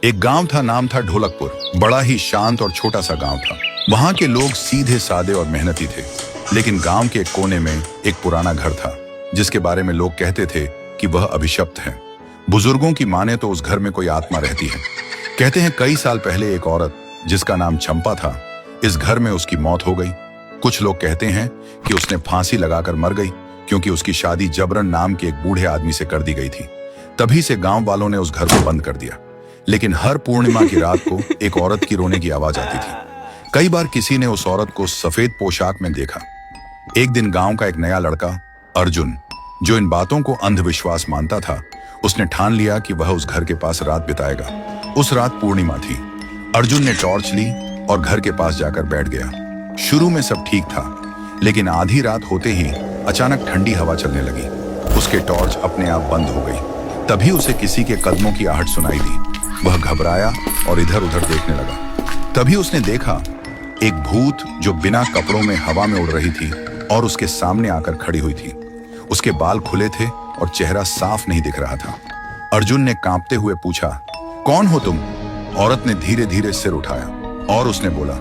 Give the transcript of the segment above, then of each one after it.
एक गांव था, नाम था ढोलकपुर। बड़ा ही शांत और छोटा सा गांव था। वहां के लोग सीधे सादे और मेहनती थे। लेकिन गांव के एक कोने में एक पुराना घर था जिसके बारे में लोग कहते थे कि वह अभिशप्त है। बुजुर्गों की माने तो उस घर में कोई आत्मा रहती है। कहते हैं कई साल पहले एक औरत जिसका नाम चंपा था, इस घर में उसकी मौत हो गई। कुछ लोग कहते हैं कि उसने फांसी लगाकर मर गई क्योंकि उसकी शादी जबरन नाम के एक बूढ़े आदमी से कर दी गई थी। तभी से गांव वालों ने उस घर को बंद कर दिया। लेकिन हर पूर्णिमा की रात को एक औरत की रोने की आवाज आती थी। कई बार किसी ने उस औरत को सफेद पोशाक में देखा। एक दिन गांव का एक नया लड़का अर्जुन, जो इन बातों को अंधविश्वास मानता था, उसने ठान लिया कि वह उस घर के पास रात बिताएगा। उस रात पूर्णिमा थी। अर्जुन ने टॉर्च ली और घर के पास जाकर बैठ गया। शुरू में सब ठीक था, लेकिन आधी रात होते ही अचानक ठंडी हवा चलने लगी। उसके टॉर्च अपने आप बंद हो गई। तभी उसे किसी के कदमों की आहट सुनाई दी। वह घबराया और इधर उधर देखने लगा। तभी उसने देखा एक भूत जो बिना कपड़ों में हवा में उड़ रही थी और उसके सामने आकर खड़ी हुई थी। उसके बाल खुले थे और चेहरा साफ नहीं दिख रहा था। अर्जुन ने कांपते हुए पूछा, कौन हो तुम? औरत ने धीरे धीरे सिर उठाया और उसने बोला,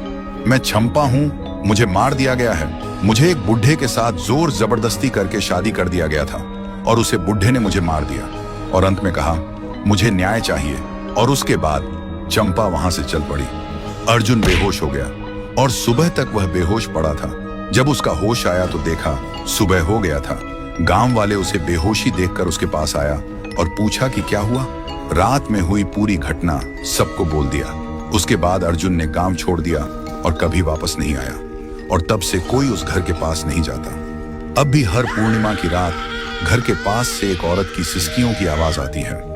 मैं चंपा हूं, मुझे मार दिया गया है। मुझे एक बुढ़े के साथ जोर जबरदस्ती करके शादी कर दिया गया था और उसे बुढ़े ने मुझे मार दिया। और अंत में कहा, मुझे न्याय चाहिए। और उसके बाद चंपा वहां से चल पड़ी। अर्जुन बेहोश हो गया और सुबह तक वह बेहोश पड़ा था। जब उसका होश आया तो देखा सुबह हो गया था। गांव वाले उसे बेहोशी देखकर उसके पास आया और पूछा कि क्या हुआ। रात में हुई पूरी घटना सबको बोल दिया। उसके बाद अर्जुन ने गांव छोड़ दिया और कभी वापस नहीं आया। और तब से कोई उस घर के पास नहीं जाता। अब भी हर पूर्णिमा की रात घर के पास से एक औरत की सिसकियों की आवाज आती है।